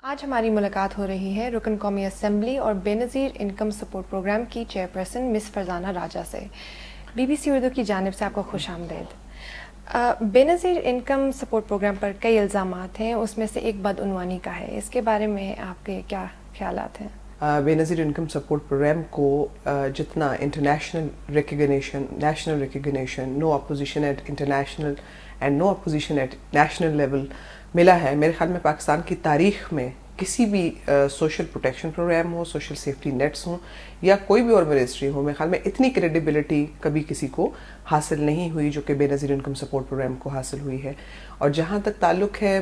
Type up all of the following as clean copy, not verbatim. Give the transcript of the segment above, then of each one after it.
آج ہماری ملاقات ہو رہی ہے رکن قومی اسمبلی اور بے نظیر انکم سپورٹ پروگرام کی چیئرپرسن مس فرزانہ راجہ سے۔ BBC اردو کی جانب سے آپ کو خوش آمدید۔ بے نظیر انکم سپورٹ پروگرام پر کئی الزامات ہیں، اس میں سے ایک بدعنوانی کا ہے، اس کے بارے میں آپ کے کیا خیالات ہیں؟ بے نظیر انکم سپورٹ پروگرام کو جتنا international recognition, national recognition, no opposition at international and no opposition at national level ملا ہے، میرے خیال میں پاکستان کی تاریخ میں کسی بھی سوشل پروٹیکشن پروگرام ہو، سوشل سیفٹی نیٹس ہوں یا کوئی بھی اور منسٹری ہو، میرے خیال میں اتنی کریڈیبلٹی کبھی کسی کو حاصل نہیں ہوئی جو کہ بے نظیر انکم سپورٹ پروگرام کو حاصل ہوئی ہے۔ اور جہاں تک تعلق ہے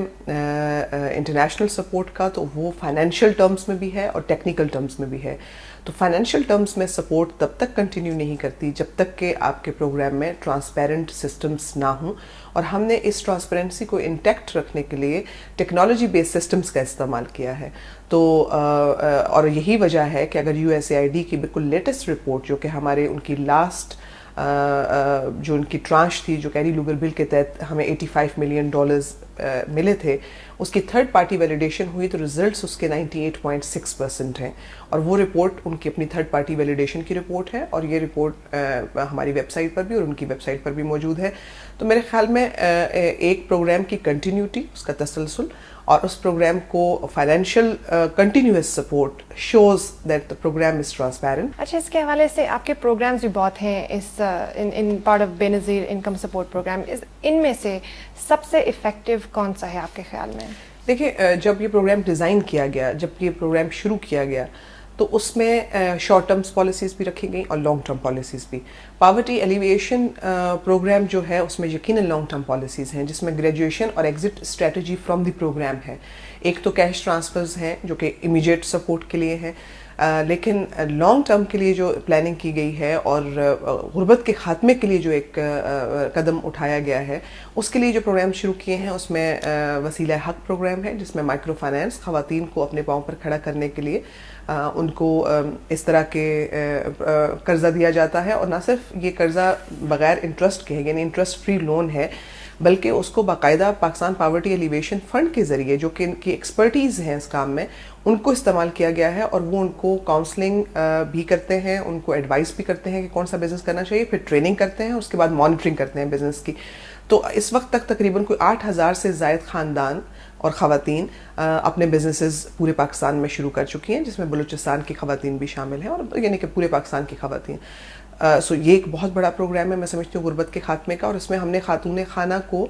انٹرنیشنل سپورٹ کا، تو وہ فائنینشیل ٹرمز میں بھی ہے اور ٹیکنیکل ٹرمز میں بھی ہے۔ تو فائنینشیل ٹرمز میں سپورٹ تب تک کنٹینیو نہیں کرتی جب تک کہ آپ کے پروگرام میں ٹرانسپیرنٹ سسٹمز نہ ہوں، اور ہم نے اس ٹرانسپیرنسی کو انٹیکٹ رکھنے کے لیے ٹیکنالوجی بیس سسٹمز کا استعمال کیا ہے۔ تو اور یہی وجہ ہے کہ اگر USAID کی بالکل لیٹسٹ رپورٹ، جو کہ ہمارے ان کی لاسٹ جو ان کی ٹرانش تھی، جو کیری لوگر بل کے تحت ہمیں $85 ملین ملے تھے، اس کی تھرڈ پارٹی ویلیڈیشن ہوئی تو ریزلٹس اس کے 98.6% ہیں، اور وہ رپورٹ ان کی اپنی تھرڈ پارٹی ویلیڈیشن کی رپورٹ ہے، اور یہ رپورٹ ہماری ویب سائٹ پر بھی اور ان کی ویب سائٹ پر بھی موجود ہے۔ تو میرے خیال میں ایک پروگرام کی کنٹینیوٹی، اس کا تسلسل، اور اس پروگرام کو financial continuous support shows that the program is transparent. اچھا، اس کے حوالے سے آپ کے پروگرامز بھی بہت ہیں ان پارٹ آف بے نظیر انکم سپورٹ پروگرام، ان میں سے سب سے افیکٹو کون سا ہے آپ کے خیال میں؟ دیکھیں، جب یہ پروگرام ڈیزائن کیا گیا، جب یہ پروگرام شروع کیا گیا، تو اس میں شارٹ ٹرمز پالیسیز بھی رکھی گئیں اور لانگ ٹرم پالیسیز بھی۔ پاورٹی ایلیویشن پروگرام جو ہے اس میں یقیناً لانگ ٹرم پالیسیز ہیں، جس میں گریجویشن اور exit strategy from the program ہے۔ ایک تو کیش ٹرانسفرز ہیں جو کہ امیجیٹ سپورٹ کے لیے ہیں، لیکن لانگ ٹرم کے لیے جو پلاننگ کی گئی ہے اور غربت کے خاتمے کے لیے جو ایک قدم اٹھایا گیا ہے، اس کے لیے جو پروگرام شروع کیے ہیں، اس میں وسیلہ حق پروگرام ہے، جس میں مائکرو فائنانس خواتین کو اپنے پاؤں پر کھڑا کرنے کے لیے ان کو اس طرح کے قرضہ دیا جاتا ہے، اور نہ صرف یہ قرضہ بغیر انٹرسٹ کے ہے، یعنی انٹرسٹ فری لون ہے، بلکہ اس کو باقاعدہ پاکستان پاورٹی ایلیویشن فنڈ کے ذریعے، جو کہ ان کی ایکسپرٹیز ہیں اس کام میں، ان کو استعمال کیا گیا ہے، اور وہ ان کو کاؤنسلنگ بھی کرتے ہیں، ان کو ایڈوائس بھی کرتے ہیں کہ کون سا بزنس کرنا چاہیے، پھر ٹریننگ کرتے ہیں، اس کے بعد مانیٹرنگ کرتے ہیں بزنس کی۔ تو اس وقت تک تقریباً کوئی 8,000 سے زائد خاندان اور خواتین اپنے بزنسز پورے پاکستان میں شروع کر چکی ہیں، جس میں بلوچستان کی خواتین بھی شامل ہیں، اور یعنی کہ پورے پاکستان کی خواتین۔ سو یہ ایک بہت بڑا پروگرام ہے، میں سمجھتی ہوں، غربت کے خاتمے کا، اور اس میں ہم نے خاتون خانہ کو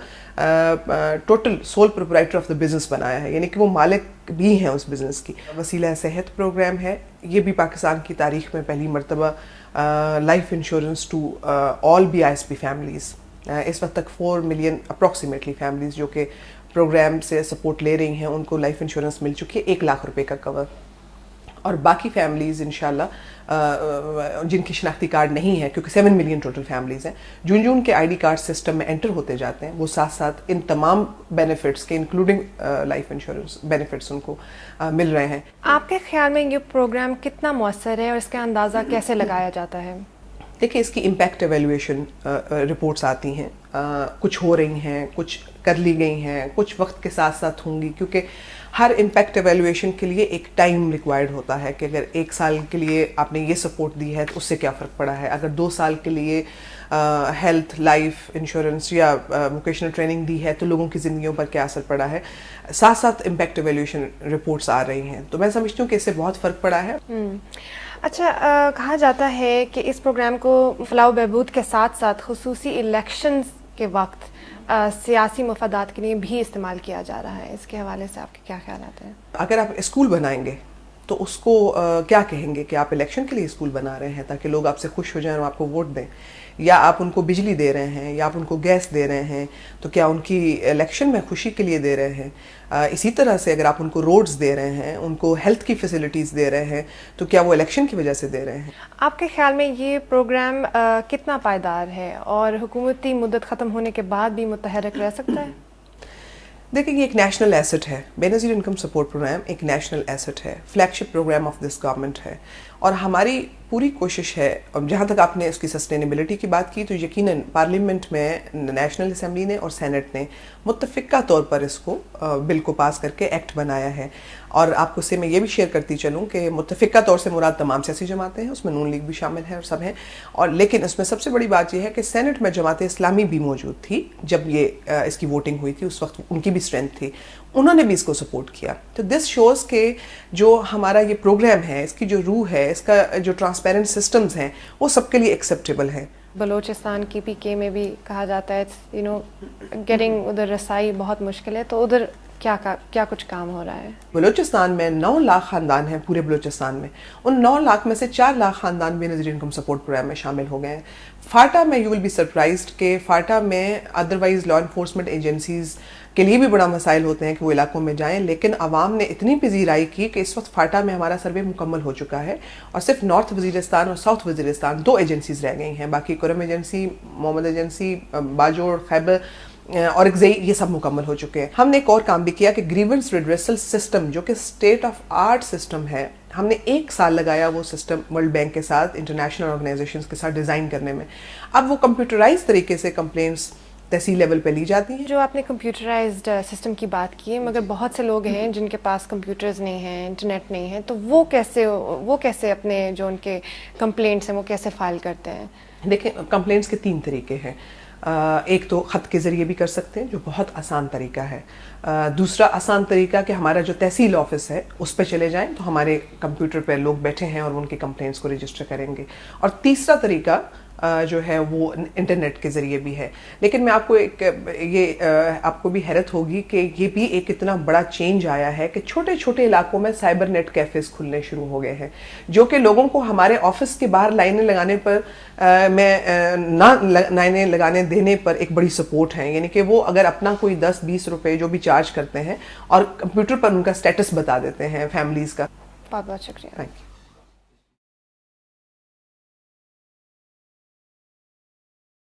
total sole proprietor of the business بنایا ہے، یعنی کہ وہ مالک بھی ہیں اس بزنس کی۔ وسیلہ صحت پروگرام ہے، یہ بھی پاکستان کی تاریخ میں پہلی مرتبہ life insurance to all BISP families, اس وقت تک 4 ملین اپروکسیمیٹلی فیملیز جو کہ پروگرام سے سپورٹ لے رہی ہیں، ان کو لائف انشورنس مل چکی ہے، 1 لاکھ روپے کا کور، اور باقی فیملیز انشاءاللہ جن کی شناختی کارڈ نہیں ہے، کیونکہ 7 ملین ٹوٹل فیملیز ہیں، جن کے ID کارڈ سسٹم میں انٹر ہوتے جاتے ہیں، وہ ساتھ ساتھ ان تمام بینیفٹس کے انکلوڈنگ لائف انشورنس بینیفٹس ان کو مل رہے ہیں۔ آپ کے خیال میں یہ پروگرام کتنا مؤثر ہے اور اس کا اندازہ کیسے لگایا جاتا ہے؟ دیکھیں، اس کی امپیکٹ ایویلویشن رپورٹس آتی ہیں، کچھ ہو رہی ہیں، کچھ کر لی گئی ہیں، کچھ وقت کے ساتھ ساتھ ہوں گی، کیونکہ ہر امپیکٹ ایویلویشن کے لیے ایک ٹائم ریکوائرڈ ہوتا ہے کہ اگر 1 سال کے لیے آپ نے یہ سپورٹ دی ہے تو اس سے کیا فرق پڑا ہے، اگر 2 سال کے لیے ہیلتھ، لائف انشورنس یا ووکیشنل ٹریننگ دی ہے تو لوگوں کی زندگیوں پر کیا اثر پڑا ہے، ساتھ ساتھ امپیکٹ ایویلویشن رپورٹس آ رہی ہیں، تو میں سمجھتی ہوں کہ اس سے بہت فرق پڑا ہے۔ اچھا، کہا جاتا ہے کہ اس پروگرام کو فلاح و بہبود کے ساتھ ساتھ خصوصی الیکشنز کے وقت سیاسی مفادات کے لیے بھی استعمال کیا جا رہا ہے، اس کے حوالے سے آپ کے کیا خیالات ہیں؟ اگر آپ اسکول بنائیں گے تو اس کو کیا کہیں گے کہ آپ الیکشن کے لیے اسکول بنا رہے ہیں تاکہ لوگ آپ سے خوش ہو جائیں اور آپ کو ووٹ دیں، یا آپ ان کو بجلی دے رہے ہیں یا آپ ان کو گیس دے رہے ہیں تو کیا ان کی الیکشن میں خوشی کے لیے دے رہے ہیں؟ اسی طرح سے اگر آپ ان کو روڈز دے رہے ہیں، ان کو ہیلتھ کی فیسلٹیز دے رہے ہیں تو کیا وہ الیکشن کی وجہ سے دے رہے ہیں؟ آپ کے خیال میں یہ پروگرام کتنا پائیدار ہے اور حکومتی مدت ختم ہونے کے بعد بھی متحرک رہ سکتا ہے؟ دیکھیں، یہ ایک نیشنل ایسٹ ہے، Benazir income support program ایک نیشنل ایسٹ ہے، flagship program of this government ہے، اور ہماری پوری کوشش ہے. جہاں تک آپ نے اس کی سسٹینیبلٹی کی بات کی تو یقیناً پارلیمنٹ میں نیشنل اسمبلی نے اور سینٹ نے متفقہ طور پر اس کو بل کو پاس کر کے ایکٹ بنایا ہے. اور آپ کو سے میں یہ بھی شیئر کرتی چلوں کہ متفقہ طور سے مراد تمام سیاسی جماعتیں ہیں, اس میں نون لیگ بھی شامل ہے اور سب ہیں. اور لیکن اس میں سب سے بڑی بات یہ ہے کہ سینٹ میں جماعت اسلامی بھی موجود تھی جب یہ اس کی ووٹنگ ہوئی تھی, اس وقت ان کی بھی اسٹرینتھ تھی, انہوں نے بھی اس کو سپورٹ کیا. تو دس شوز کہ جو ہمارا یہ پروگرام ہے, اس کی جو روح ہے, اس کا جو ٹرانسپیرنٹ سسٹمز ہیں, وہ سب کے لیے ایکسیپٹیبل ہیں. بلوچستان کی PK میں بھی کہا جاتا ہے گیٹنگ ادھر رسائی بہت مشکل ہے, تو ادھر کیا کچھ کام ہو رہا ہے؟ بلوچستان میں 9 لاکھ خاندان ہیں پورے بلوچستان میں. ان 9 لاکھ میں سے 4 لاکھ خاندان بے نظیر انکم سپورٹ پروگرام میں شامل ہو گئے ہیں. فاٹا میں یو ول بی سرپرائزڈ کہ فاٹا میں ادروائز لا انفورسمنٹ ایجنسیز کے لیے بھی بڑا مسائل ہوتے ہیں کہ وہ علاقوں میں جائیں, لیکن عوام نے اتنی پذیرائی کی کہ اس وقت فاٹا میں ہمارا سروے مکمل ہو چکا ہے اور صرف نارتھ وزیرستان اور ساؤتھ وزیرستان 2 ایجنسیز رہ گئی ہیں. باقی کرم ایجنسی, محمد ایجنسی, باجوڑ, خیبر اور ایگزئی یہ سب مکمل ہو چکے ہیں. ہم نے ایک اور کام بھی کیا کہ گریونس ریڈریسل سسٹم جو کہ اسٹیٹ آف آرٹ سسٹم ہے, ہم نے 1 سال لگایا وہ سسٹم ورلڈ بینک کے ساتھ, انٹرنیشنل آرگنائزیشنز کے ساتھ ڈیزائن کرنے میں. اب وہ کمپیوٹرائز طریقے سے کمپلینٹس تحصیل لیول پہ لی جاتی ہیں. جو آپ نے کمپیوٹرائزڈ سسٹم کی بات کی ہے, مگر بہت سے لوگ ہیں جن کے پاس کمپیوٹرز نہیں ہیں, انٹرنیٹ نہیں ہے, تو وہ کیسے اپنے جو ان کے کمپلینٹس ہیں وہ کیسے فائل کرتے ہیں؟ دیکھیں, کمپلینٹس کے 3 طریقے ہیں. ایک تو خط کے ذریعے بھی کر سکتے ہیں جو بہت آسان طریقہ ہے. دوسرا آسان طریقہ کہ ہمارا جو تحصیل آفس ہے اس پہ چلے جائیں تو ہمارے کمپیوٹر پہ لوگ بیٹھے ہیں اور ان کی کمپلینٹس کو رجسٹر کریں گے. اور تیسرا طریقہ جو ہے وہ انٹرنیٹ کے ذریعے بھی ہے. لیکن میں آپ کو آپ کو بھی حیرت ہوگی کہ یہ بھی ایک اتنا بڑا چینج آیا ہے کہ چھوٹے چھوٹے علاقوں میں سائبر نیٹ کیفیز کھلنے شروع ہو گئے ہیں, جو کہ لوگوں کو ہمارے آفس کے باہر لائنیں لگانے پر نہ لائنیں لگانے دینے پر ایک بڑی سپورٹ ہے. یعنی کہ وہ اگر اپنا کوئی 10-20 روپے جو بھی چارج کرتے ہیں اور کمپیوٹر پر ان کا اسٹیٹس بتا دیتے ہیں فیملیز کا. بہت بہت شکریہ. Thank you.